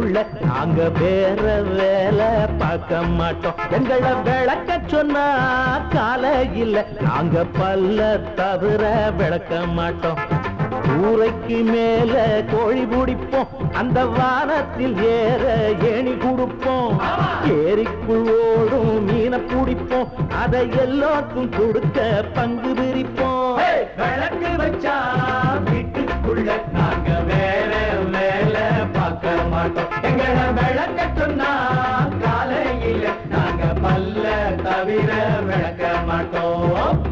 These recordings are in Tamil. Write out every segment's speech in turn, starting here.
வீட்டுக்குள்ள நாங்க வேற வேலை பார்க்க மாட்டோம். எங்களை விளக்க சொன்னா காலையில் நாங்க பல்ல தவிர விளக்க மாட்டோம். கூரைக்கு மேல கோழி பிடிப்போம், அந்த வானத்தில் ஏற ஏணி கொடுப்போம். ஏரிக்குள் ஓடும் மீனை பிடிப்போம், அதை எல்லோருக்கும் கொடுக்க பங்கு பிரிப்போம். விளக்கு வச்சா வீட்டுக்குள்ள நாங்க வேற வேலை பார்க்க மாட்டோம். எங்களை விளக்க சொன்னா காலையில நாங்க பல்ல தவிர விளக்க மாட்டோம்.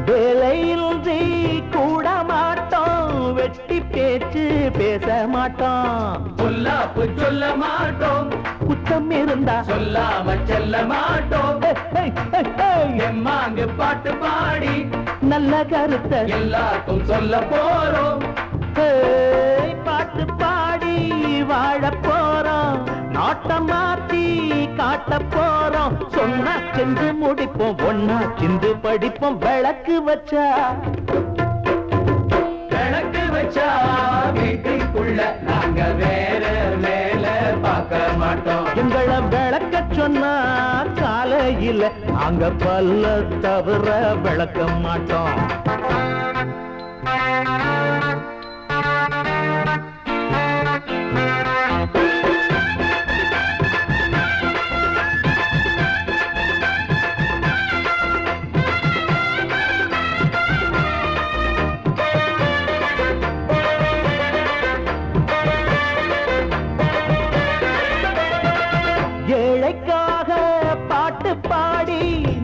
வேலையின்றி கூட மாட்டோம், வெட்டி பேச்சு பேச மாட்டோம். சொல்லாப்பு சொல்ல மாட்டோம், குத்தம் இருந்தா சொல்லாம செல்ல மாட்டோம். எம்மாங்கு பாட்டு பாடி நல்ல கருத்தை எல்லாருக்கும் சொல்ல போறோம். பாட்டு பாடி வாழ போறோம், நாட்டம் மாத்தி காட்ட போறோம். சொன்னா சென்று முடிப்போம், ஒன்னா சிந்து படிப்போம். விளக்கு வச்சா வீட்டுக்குள்ள நாங்க வேற வேலை பார்க்க மாட்டோம். எங்களை விளக்க சொன்னா காலையில் நாங்க பல்ல தவிர விளக்க மாட்டோம். ஏழைக்காக பாட்டு பாடி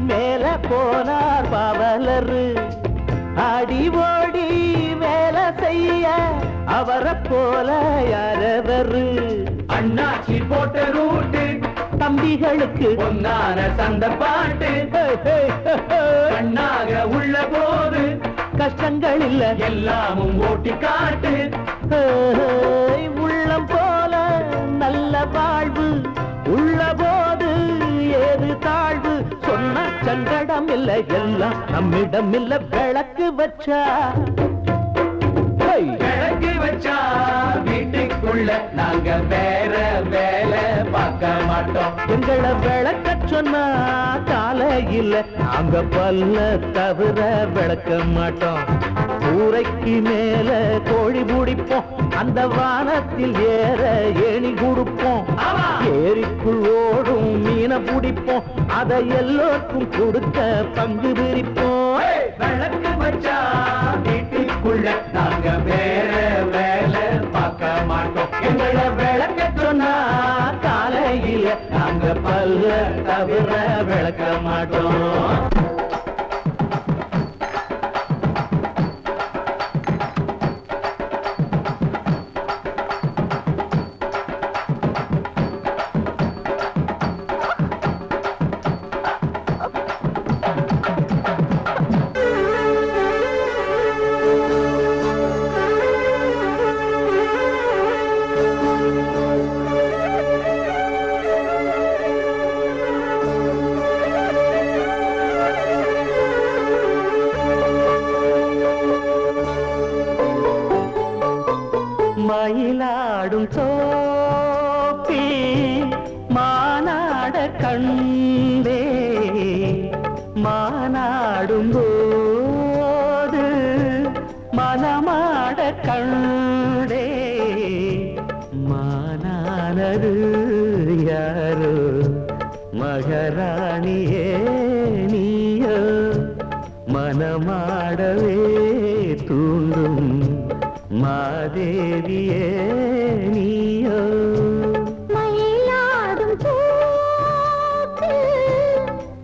மேல போனார் பாவலரு. அடி ஓடி வேலை செய்ய அவரை போல யாரவரு. அண்ணாச்சி போட்ட ரூட்டு தம்பிகளுக்கு பொன்னான சந்த பாட்டு. கண்ணாக உள்ள போது கஷ்டங்கள் இல்ல எல்லாமும் ஓட்டி காட்டு. உள்ளம் போல நல்ல வாழ்வு உள்ள போது ஏது தாழ்வு. சொன்ன சங்கடம் இல்ல எல்லாம் நம்மிடம் இல்ல. விளக்கு வச்சா விளக்கு வச்சா வீட்டுக்குள்ள நாங்க வேற வேலை பார்க்க மாட்டோம். எங்களை விளக்க சொன்னா காலையில் நாங்க பல்ல தவிர விளக்க மாட்டோம். கூரைக்கு மேல கோழி பிடிப்போம், அந்த வானத்தில் ஏற ஏணி கொடுப்போம். ஏரிக்குள் ஓடும் மீனை பிடிப்போம், அதை எல்லோருக்கும் கொடுக்க பங்கு பிரிப்போம். விளக்கு வச்சா வீட்டுக்குள்ள நாங்க வேற வேலை பார்க்க மாட்டோம். எங்களை விளக்க சொன்னா காலையில் நாங்க பல்ல தவிர விளக்க மாட்டோம். மயிலாடும் சோப்பி மானாட கண்டே, மானாடும் போது மனமாட கண்டே. மானானது யாரோ மகராணியே நீயோ, மனமாடவே தூண்டும் மாதேவியே நீயோ. மயிலாடும் சோப்பு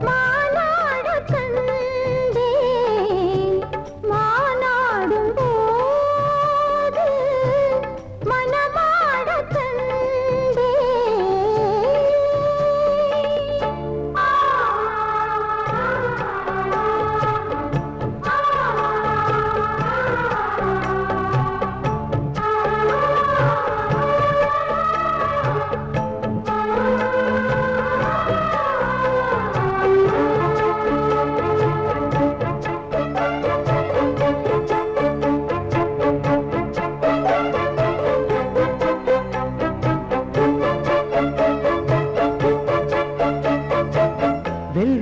மானாட கண்டே, மானாடும் போது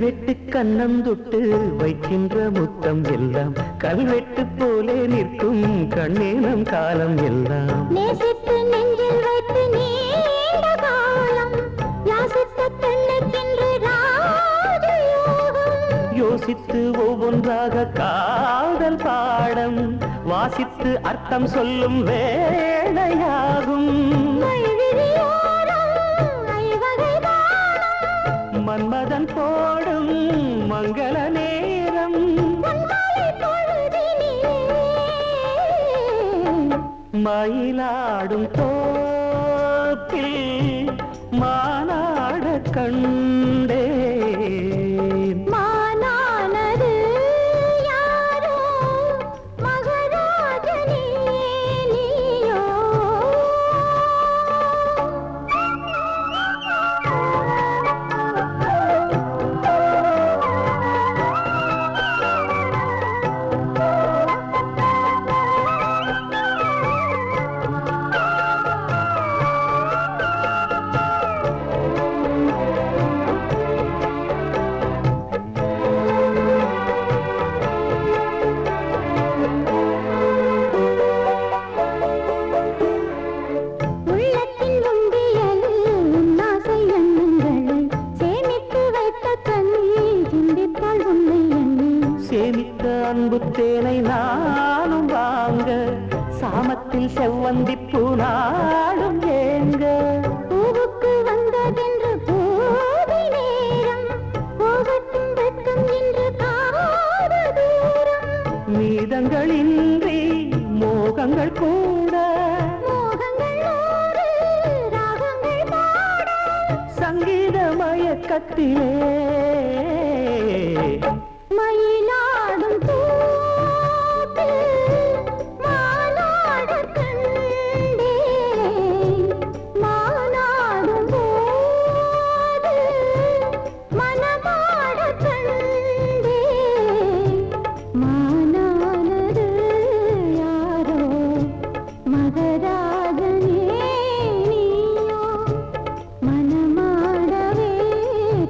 வெட்டு கண்ணந்துட்டு வைக்கின்ற முத்தம் எல்லாம் கல்வெட்டு போலே நிற்கும் கண்ணேனம் காலம் எல்லாம் நேசித்து நெஞ்சில் வைத்து நீண்ட காலம் யாசித்த பெண்ணுக்கென்று ராஜயோகம் யோசித்து ஒவ்வொன்றாக காதல் பாடம் வாசித்து அர்த்தம் சொல்லும் வேளையாகும் மன்மதன் போடும் மங்கள நேரம் மயிலாடும் தோப்பில் மானாட கண்டே மானானது யாரோ மகராஜனே நீயோ தேனை நானும் வாங்க சாமத்தில் செவ்வந்தி பூநாடும் ஏங்க பூவுக்கு வந்ததென்று போதை நேரம் போகட்டும் வெட்கம் என்று காத தூரம் மீதங்களின்றி மோகங்கள் கூட மோகங்கள் நூறு ராகங்கள் பாட சங்கீத மயக்கத்திலே மயிலாடும் தோப்பில் மானாட கண்டே மானாடும் போது மனமாட கண்டே மானானது யாரோ மகராஜனே நீயோ மனமாடவே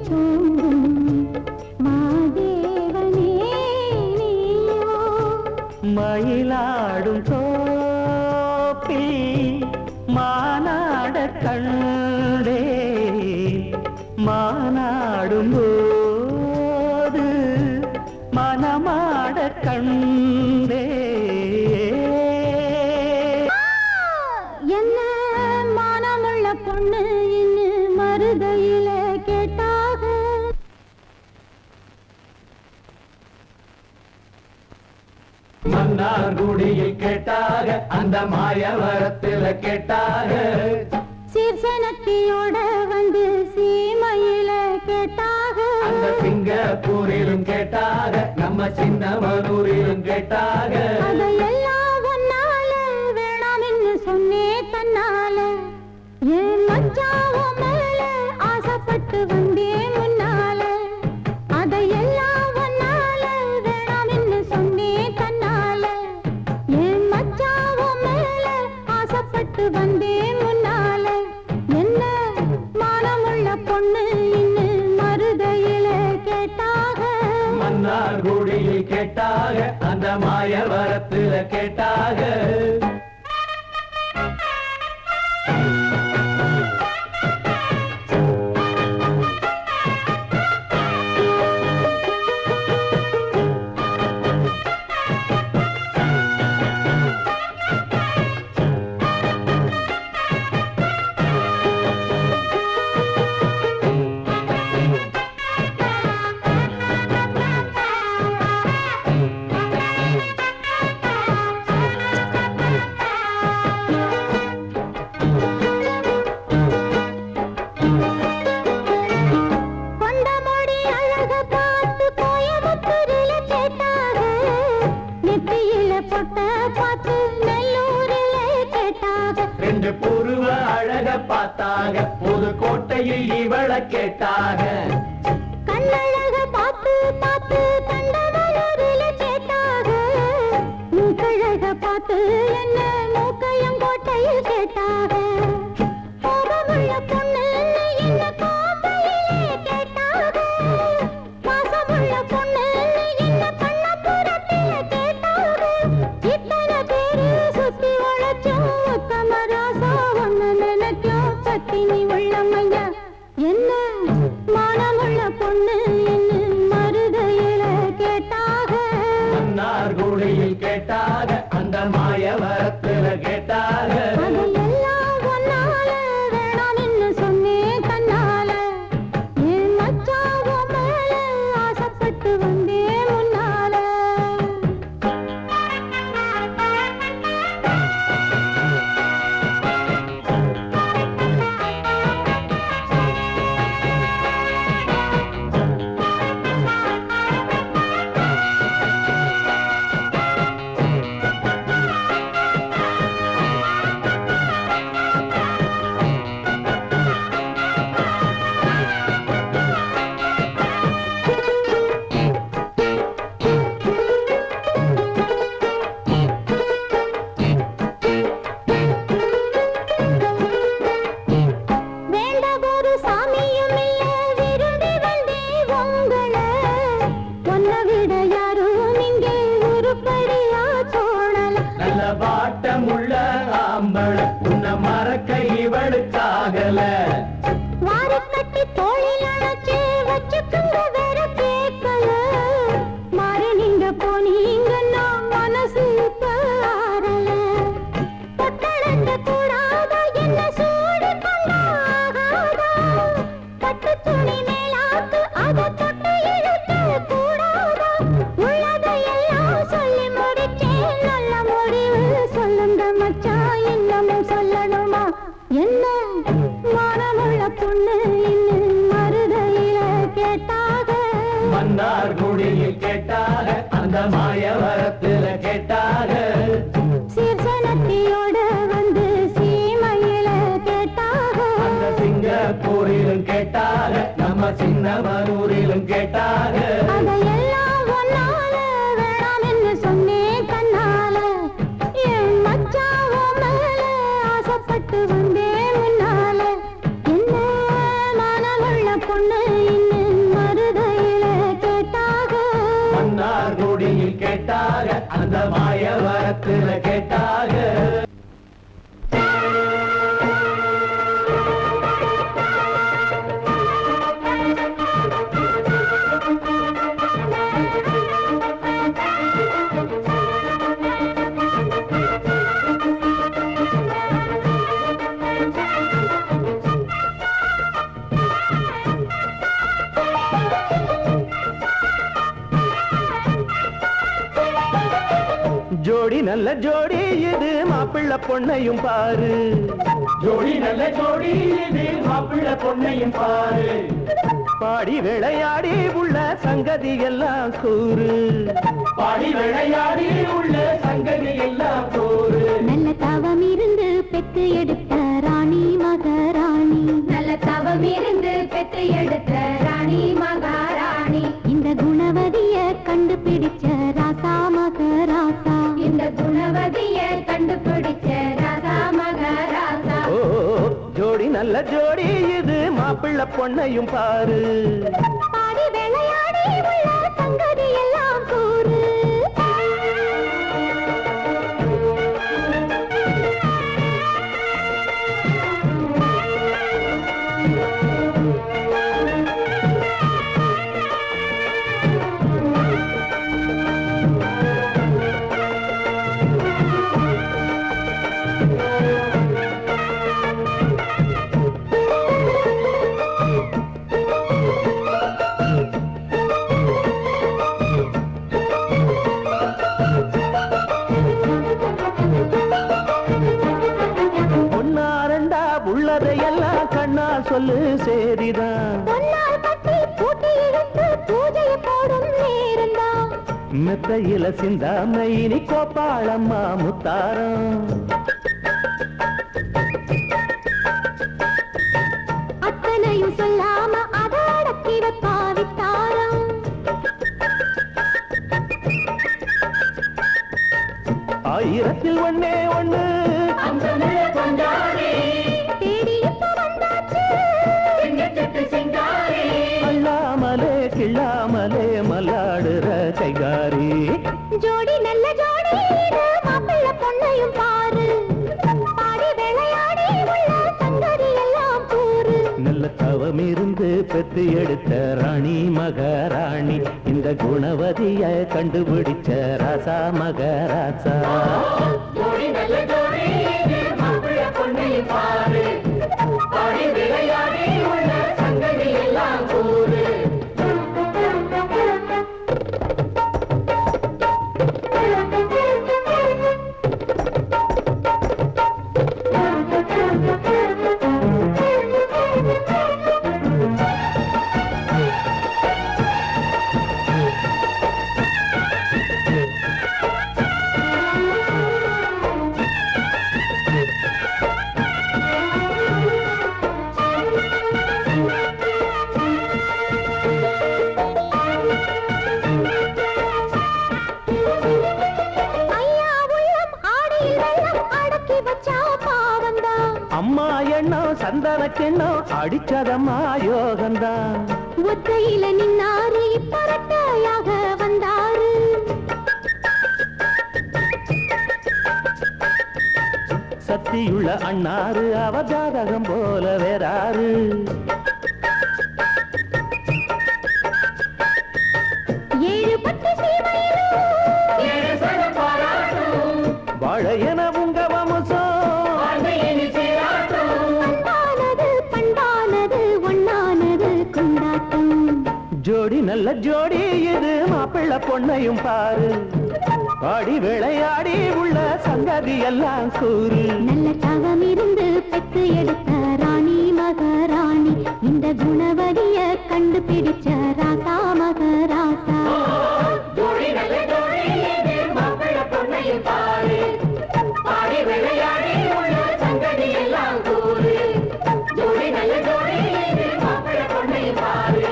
தூங்கும் மயிலாடும் தோப்பில் மானாட கண்டே மானாடும் போது மனமாட கண்டே என்ன மானமுள்ள பொண்ணு இன்னு மருதையில கேட்டாக மன்னார்குடியில் கேட்டாக அந்த மாயவரத்தில் கேட்டாக சீர்சனத்தியோட வந்து சீமையில கேட்டாக அந்த சிங்கப்பூரிலும் கேட்டாக நம்ம சின்னமனூரிலும் கேட்டாக அதையெல்லாம் ஒன்னால வேணாம்னு சொன்னே தன்னால என் மச்சாவோ மேல ஆசைப்பட்டு வந்தேன் முன்னால அதையெல்லாம் ஒன்னால வேணாம்னு சொன்னே தன்னால என் மச்சாவோ மேல ஆசைப்பட்டு வந்தேன் முன்னால என்ன மானமுள்ள பொண்ணு இன்னு மருதையில கேட்டாக மன்னார்குடியில் கேட்டாக அந்த மாயவரத்தில் கேட்டாக புருவ அழக பார்த்தாக புதுக்கோட்டையில் இவள கேட்டாக கண்ணழக பார்த்து பார்த்து கண்டமலூரில கேட்டாக மூக்கழக பார்த்து என்ன மூக்கையங்கோட்டையில் கேட்டாக கோபமுள்ள பொண்ணு என்ன கோப்பையிலே கேட்டாக துணி மேலாத்து அதை தொட்டு இழுத்து கூடாதா உள்ளதையெல்லாம் சொல்லி முடிச்சேன் நல்ல முடிவு சொல்லுங்க மச்சான் இன்னமும் சொல்லணுமா என்ன மனமுள்ள பொண்ணு இன்னும் மருதையில கேட்டாக மன்னார் குடியில் கேட்டாக அந்த மாயவரத்துல கேட்டாக சீர்சனத்தியோட வந்து சீமையில கேட்டாக அந்த சிங்கப்பூரிலும் கேட்டாக நம்ம சின்னமனூரிலும் கேட்டாக அதையெல்லாம் ஒன்னால வேணாம் என்று சொன்னேன் கண்ணால என் மச்சாவோ மேல ஆசைப்பட்டு வந்தேன் முன்னால என்ன மனமுள்ள பொண்ணு இன்னும் மருதையில கேட்டாக மன்னார் குடியில் கேட்டாக அந்த மாயவரத்துல கேட்டாக ஜோடி நல்ல ஜோடி இது மாப்பிள்ள பொண்ணையும் பாரு ஜோடி நல்ல ஜோடி இது மாப்பிள்ள பொண்ணையும் பாரு பாடி விளையாடி உள்ள சங்கதி எல்லாம் கூறு பாடி விளையாடி உள்ள சங்கதி எல்லாம் கூறு நல்ல தவம் இருந்து பெத்து எடுத்த ராணி மகாராணி நல்ல தவம் இருந்து பெத்து எடுத்த ராணி மகாராணி இந்த குணவதிய கண்டுபிடிச்ச ராசா மகராசா இந்த குணவதிய கண்டுபிடிச்ச ராசா மகராசா ஓ ஜோடி நல்ல ஜோடி இது மாப்பிள்ள பொண்ணையும் பாரு பாடி விளையாடி உள்ள சங்கதி எல்லாம் கூறு உள்ளதையெல்லாம் கண்ணா சொல்லு சேரிதான் பொன்னால் கட்டி பூட்டி இழுத்து பூஜையை போடும் நேரம்தான் மெத்தையில சிந்தாம இனி கோபாளம்மா முத்தாரம் அத்தனையும் சொல்லாம அதடக்கி வைப்பாவித்தாரம் ஆயிரத்தில் ஒண்ணே ஒண்ணு தேடி இப்ப வந்தாச்சு அல்லாமலே கிள்ளாமலே மல்லாடுற கைகாரி ஜோடி நல்ல ஜோடி இது மாப்பிள்ள பொண்ணையும் பாரு பாடி விளையாடி உள்ள சங்கதி எல்லாம் கூறு நல்ல தவம் இருந்து பெத்து எடுத்த ராணி மகாராணி இந்த குணவதிய கண்டுபிடிச்ச ராசா மகராசா ஜோடி நல்ல ஜோடி மாப்பிள்ள பொண்ணையும் பாரு பாடி விளையாடி உள்ள சங்கதி எல்லாம் கூறு அம்மா எண்ணம் சந்தனக்கெண்ணம் அடிச்சதம்மா யோகந்தான் ஒத்தையில நின்னாரு இப்பரட்டையாக வந்தாரு சத்தியுள்ள அண்ணாரு அவஜாதகம் போல வேறாரு ஏழு பட்டு வாழ என உங்க வம்சம் பண்பானது ஒண்ணானது கொண்ட ஜோடி நல்ல ஜோடி இது மாப்பிள்ள பொண்ணையும் பாரு பாடி விளையாடி உள்ள சங்கதி எல்லாம் கூறு நல்ல சாகம் இருந்து பெத்து எடுத்த ராணி மகாராணி இந்த குணவதிய கண்டுபிடிச்ச ராசா மகராசா ஜோடி நல்ல ஜோடி இது மாப்பிள்ள பொண்ணையும் பாரு பாடி விளையாடி உள்ள சங்கதி எல்லாம் கூறு ஜோடி நல்ல ஜோடி இது மாப்பிள்ள பொண்ணையும் பாரு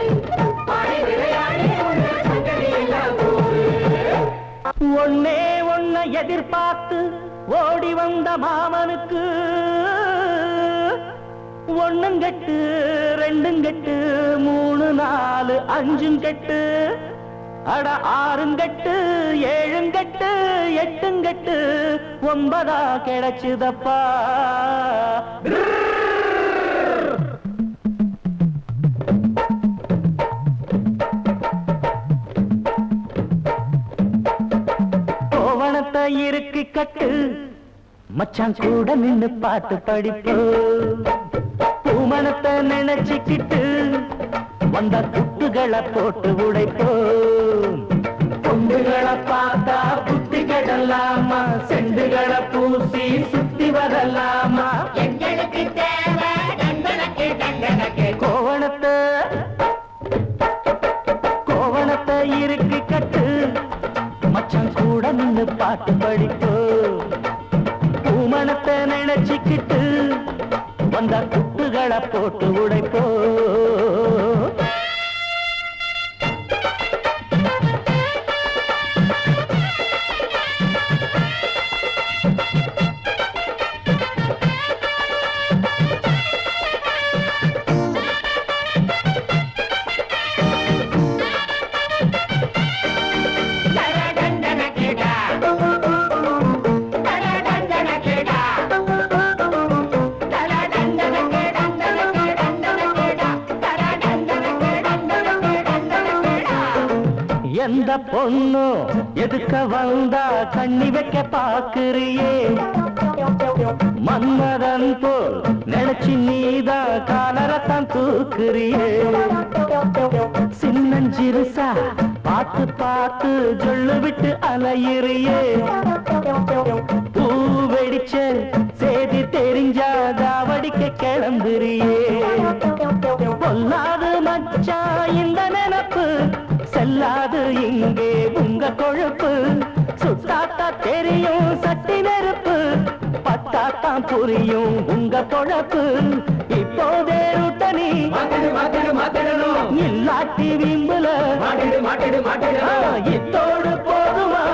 பாடி விளையாடி உள்ள சங்கதி எல்லாம் கூறு ஒன்னே ஒன்ன எதிர்பார்த்து ஓடி வந்த மாமனுக்கு ஒண்ணுங்கட்டு ரெண்டுங்கட்டு மூணு நாலு அஞ்சுங்கட்டு அட ஆறுங்கட்டு ஏழுங்கட்டு எட்டுங்கட்டு ஒன்பதா கிடைச்சுதப்பா கோவணத்தை இருக்கு கட்டு மச்சான் கூட நின்னு பாட்டு படிப்பு பூமணத்தை நினைச்சுக்கிட்டு வந்த குட்டுகளை போட்டு உடைப்போம் பொண்டுகளை பார்த்தா புத்தி கெடலாமா செண்டுகளை பூசி சுத்தி வரலாமா எங்களுக்கு தேவை கோவணத்தை இருக்கு கட்டு மச்சான் கூட நின்னு பாட்டு படிப்போ பூமணத்தை நினைச்சுக்கிட்டு வந்த குட்டுகளை போட்டு உடைப்போ எந்த பொண்ணு எதுக்க வந்தா கண்ணி வைக்க பாக்குறியே மன்மதன் போல் நினைச்சு நீதா காலரத்தான் தூக்குறியே சின்னஞ்சிறுசா பார்த்து பார்த்து சொல்லு விட்டு அலையிறியே பூ வெடிச்ச சேதி தெரிஞ்சா தாவடிக்க கிளம்புறியே பொல்லாது மச்சா இந்த நினப்பு செல்லாது இங்கே உங்க கொழுப்பு சுட்டாத்தா தெரியும் சட்டி நெருப்பு பட்டாத்தான் புரியும் உங்க பொழப்பு இப்போதே ருட்டனி இல்லாட்டி விம்புல இத்தோடு போதுமா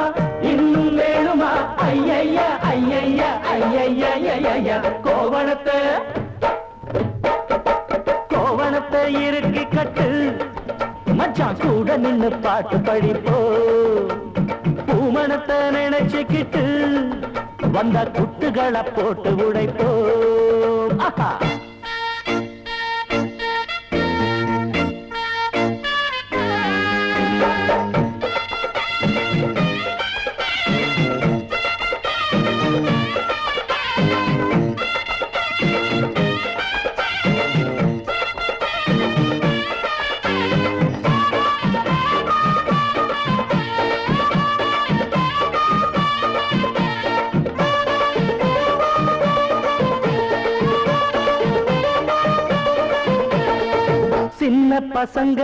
இன்னும் வேணுமா ஐயைய ஐயைய ஐயைய கோவணத்தை இருக்கு கட்டு மச்சான் கூட நின்னு பாட்டு படிப்போ பூமணத்தை நினைச்சுக்கிட்டு வந்த குட்டுகளை போட்டு உடைப்போ ஆஹா சின்ன பசங்க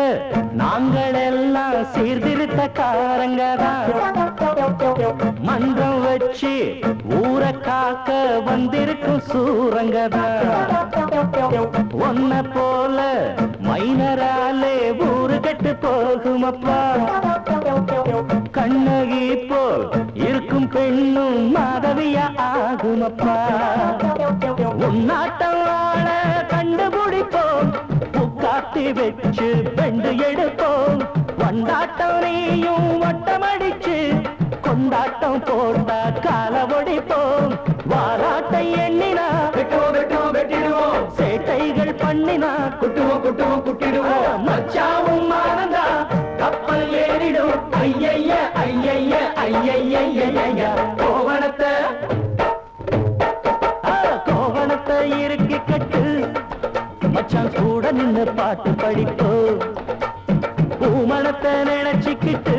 நாங்கள் எல்லாம் சீர்திருத்தக்காரங்க தான் மன்றம் வச்சு ஊரை காக்க வந்திருக்கும் சூரங்க தான் ஒன்ன போல மைனராலே ஊரு கட்டு போகுமப்பா கண்ணகி போல் இருக்கும் பெண்ணும் மாதவியா ஆகுமப்பா உன்னாட்டம் ஆள கண்டுபிடிப்போம் காத்தி வச்சு பெண்டு எடுப்போம் வண்டாட்டம் நீயும் வட்டமடிச்சு கொண்டாட்டம் போட்டா கால ஒடிப்போம் வாராட்டை எண்ணினா வெட்டிடுவோம் சேட்டைகள் பண்ணினா குட்டிடுவோம் மச்சாவும் மானந்தா கப்பல் ஏறிடும் ஐயைய ஐயைய ஐயைய கோவணத்தை இருக்கு கட்டு மச்சான் கூட நின்னு பாட்டு படிப்போ பூமணத்தை நினைச்சுக்கிட்டு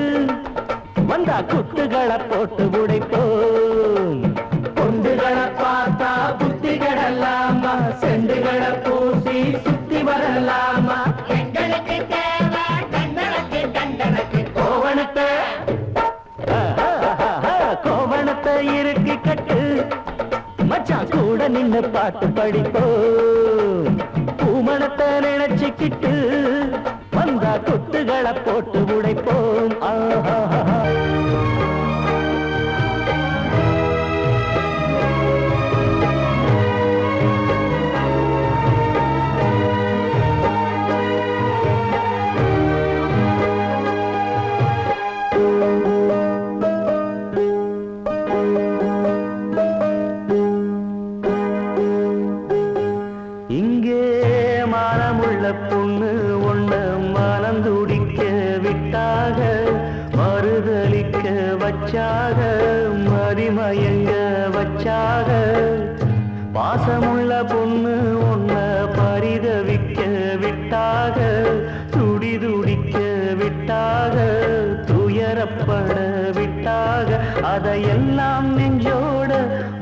வந்தா குத்துகளை போட்டு உடைப்போம். கொண்டுகளை பார்த்தா புத்திகளல்லாமா, செண்டுகளை பூசி சுத்தி வரலாமா. எங்களுக்கு தேவை தண்டனுக்கு தண்டனுக்கு கோவணத்தை கோவணத்தை இருக்கு கட்டு மச்சான் கூட நின்னு பாட்டு படிப்போம். பூமணத்தை நினைச்சுக்கிட்டு வந்தா குத்துகளை போட்டு உடைப்போம். இங்கே மானமுள்ள பொண்ணு ஒண்ணு மனந்துடிக்க விட்டாக, மறுதலிக்க வச்சாக, மதிமயங்க வச்சாக. பாசமுள்ள பொண்ணு ஒண்ண பரிதவிக்க விட்டாக, துடி துடிக்க விட்டாக, துயரப்பட விட்டாக. அதையெல்லாம் நெஞ்சோட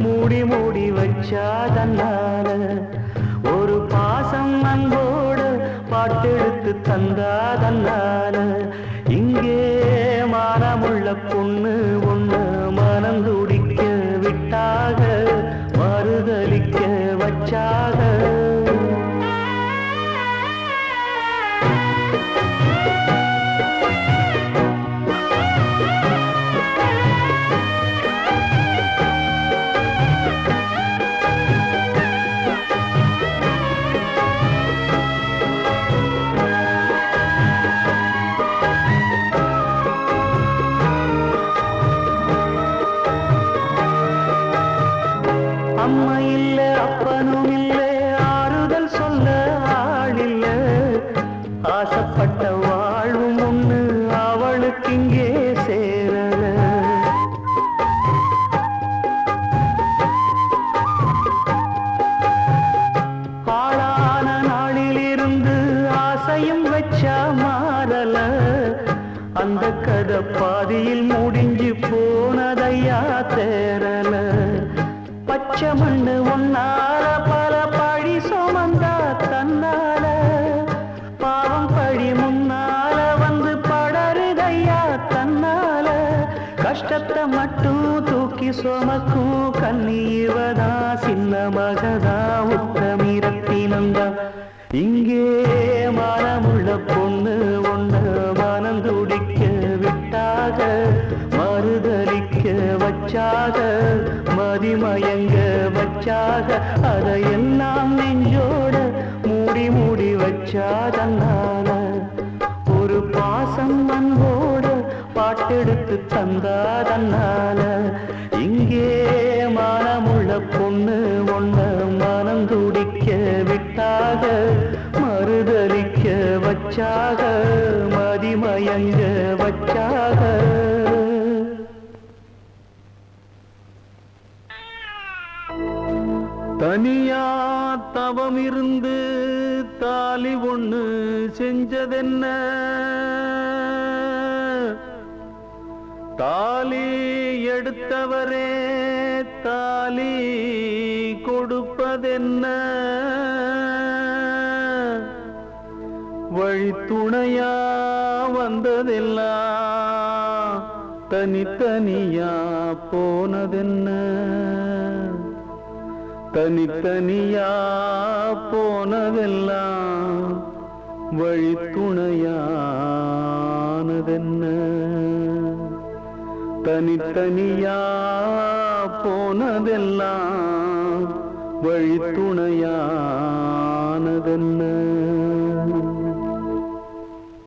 மூடி மூடி வச்சா தன்னால ஒரு பாசம் அன்போடு பாட்டெடுத்து தந்தா தன்னால. இங்கே மானமுள்ள பொண்ணு ஒண்ணு மனந்துடிக்க விட்டாக, மறுதலிக்க வச்சாக. அம்மா இல்ல அப்பனும் இல்ல, ஆறுதல் சொல்ல ஆள் இல்ல. ஆசைப்பட்ட வாழும் ஒண்ணு அவளுக்கு இங்கே சேரல. ஆளான நாளிலிருந்து ஆசையும் வச்சா மாறல. அந்த கதை பாதியில் முடிஞ்சு போனதையா தேரல. பச்சை மண்ணு ஒன்னால பல பழி சுமந்தா தன்னால, பாவம் பழி முன்னால வந்து படருதையா தன்னால. கஷ்டத்தை மட்டும் தூக்கி சுமக்கும் கண்ணீவதா, சின்ன மகதா, உத்தமிரத்தினந்தா. இங்கே மனமுள்ள பொண்ணு ஒண்ணு மனந்துடிக்க விட்டாக, மறுதலிக்க வச்சாக, மதிமயங்க வச்சாக. அதையெல்லாம் நெஞ்சோட மூடி மூடி வச்சா தன்னால ஒரு பாசம் அன்போட பாட்டெடுத்து தந்தா தன்னால. இங்கே மனமுள்ள பொண்ணு ஒண்ணு மனந்துடிக்க விட்டாக, மறுதலிக்க வச்சாக, மதிமயங்க வச்சாக. தனியா தவம் இருந்து தாலி ஒண்ணு செஞ்சதென்ன, தாலி எடுத்தவரே தாலி கொடுப்பதென்ன. வழித்துணையா வந்ததெல்லாம் தனித்தனியா போனதென்ன, தனித்தனியா போனதெல்லாம் வழித்துணையானதென்ன. தனித்தனியா போனதெல்லாம் வழித்துணையானதென்ன.